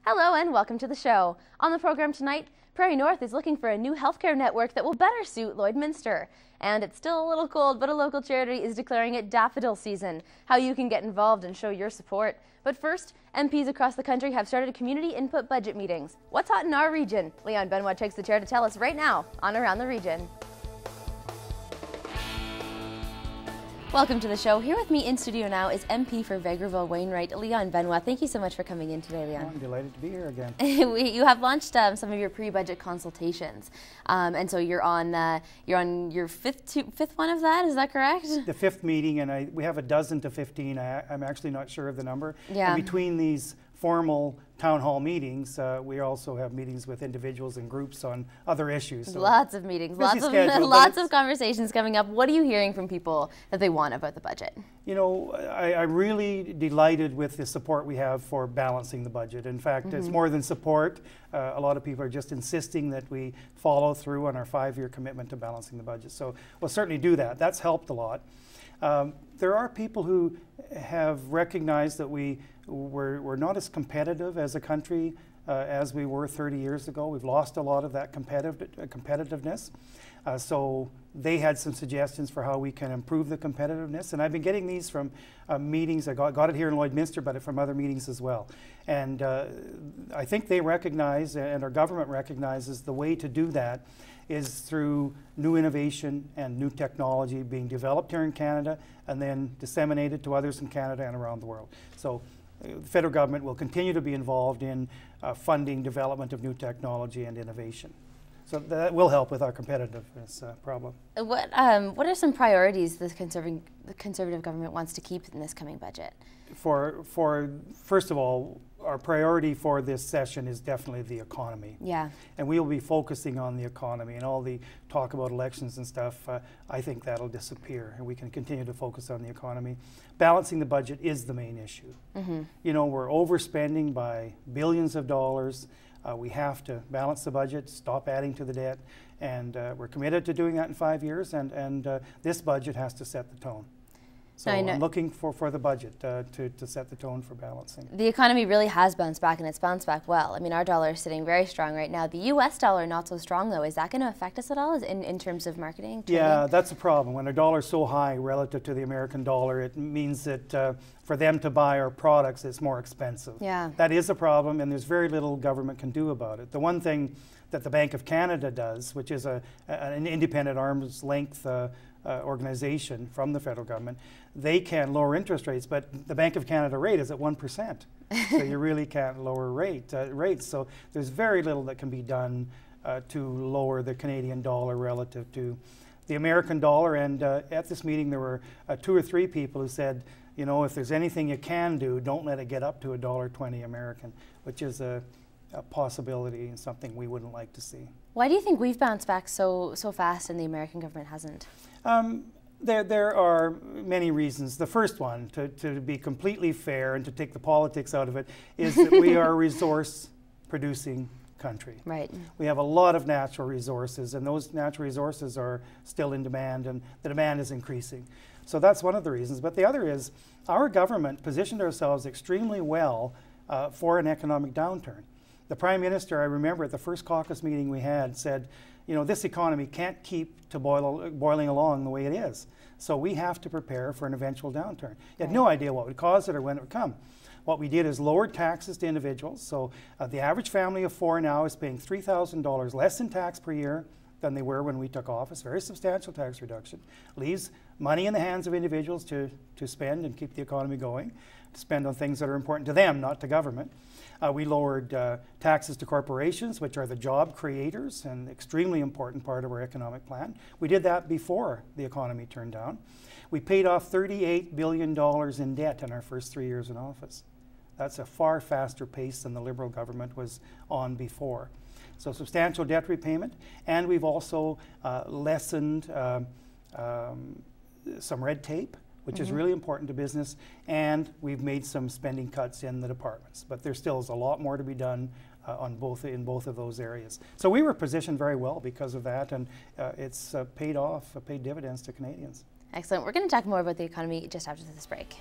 Hello and welcome to the show. On the program tonight, Prairie North is looking for a new healthcare network that will better suit Lloydminster. And it's still a little cold, but a local charity is declaring it daffodil season. How you can get involved and show your support. But first, MPs across the country have started community input budget meetings. What's hot in our region? Leon Benoit takes the chair to tell us right now on Around the Region. Welcome to the show. Here with me in studio now is MP for Vegreville Wainwright, Leon Benoit. Thank you so much for coming in today, Leon. I'm delighted to be here again. You have launched some of your pre-budget consultations, and so you're on your fifth one of that. Is that correct? The fifth meeting, and we have a dozen to 15. I'm actually not sure of the number. Yeah. And between these formal town hall meetings, we also have meetings with individuals and groups on other issues. So lots of meetings, lots of conversations coming up. What are you hearing from people that they want about the budget? You know, I'm really delighted with the support we have for balancing the budget. In fact, it's more than support. A lot of people are just insisting that we follow through on our 5-year commitment to balancing the budget. So we'll certainly do that. That's helped a lot. There are people who have recognized that we're not as competitive as a country as we were 30 years ago. We've lost a lot of that competitiveness. So they had some suggestions for how we can improve the competitiveness. And I've been getting these from meetings. I got it here in Lloydminster, but from other meetings as well. And I think they recognize, and our government recognizes, the way to do that is through new innovation and new technology being developed here in Canada and then disseminated to others in Canada and around the world. So the federal government will continue to be involved in funding development of new technology and innovation. So that will help with our competitiveness problem. What are some priorities the Conservative government wants to keep in this coming budget? First of all, our priority for this session is definitely the economy. Yeah. And we will be focusing on the economy, and all the talk about elections and stuff, I think that'll disappear, and we can continue to focus on the economy. Balancing the budget is the main issue. You know, we're overspending by billions of dollars. We have to balance the budget, stop adding to the debt, and we're committed to doing that in 5 years, and this budget has to set the tone. So I'm looking for the budget to set the tone for balancing. The economy really has bounced back, and it's bounced back well. I mean, our dollar is sitting very strong right now. The U.S. dollar not so strong, though. Is that going to affect us at all in terms of marketing? Trading? Yeah, that's a problem. When our dollar is so high relative to the American dollar, it means that for them to buy our products, it's more expensive. Yeah. That is a problem, and there's very little government can do about it. The one thing that the Bank of Canada does, which is an independent arm's length organization from the federal government, they can lower interest rates, but the Bank of Canada rate is at 1%. So you really can't lower rates. So there's very little that can be done to lower the Canadian dollar relative to the American dollar. And at this meeting, there were 2 or 3 people who said, you know, if there's anything you can do, don't let it get up to $1.20 American, which is a possibility and something we wouldn't like to see. Why do you think we've bounced back so fast and the American government hasn't? There are many reasons. The first one, to be completely fair and to take the politics out of it, is that we are a resource-producing country. Right. We have a lot of natural resources, and those natural resources are still in demand, and the demand is increasing. So that's one of the reasons. But the other is our government positioned ourselves extremely well for an economic downturn. The Prime Minister, I remember at the first caucus meeting we had, said, you know, this economy can't keep boiling along the way it is. So we have to prepare for an eventual downturn. He had no idea what would cause it or when it would come. What we did is lowered taxes to individuals. So the average family of 4 now is paying $3,000 less in tax per year than they were when we took office. Very substantial tax reduction. Leaves money in the hands of individuals to spend and keep the economy going, to spend on things that are important to them, not to government. We lowered taxes to corporations, which are the job creators and extremely important part of our economic plan. We did that before the economy turned down. We paid off $38 billion in debt in our first 3 years in office. That's a far faster pace than the Liberal government was on before. So substantial debt repayment, and we've also lessened some red tape, which is really important to business, and we've made some spending cuts in the departments. But there still is a lot more to be done in both of those areas. So we were positioned very well because of that, and it's paid dividends to Canadians. Excellent. We're going to talk more about the economy just after this break.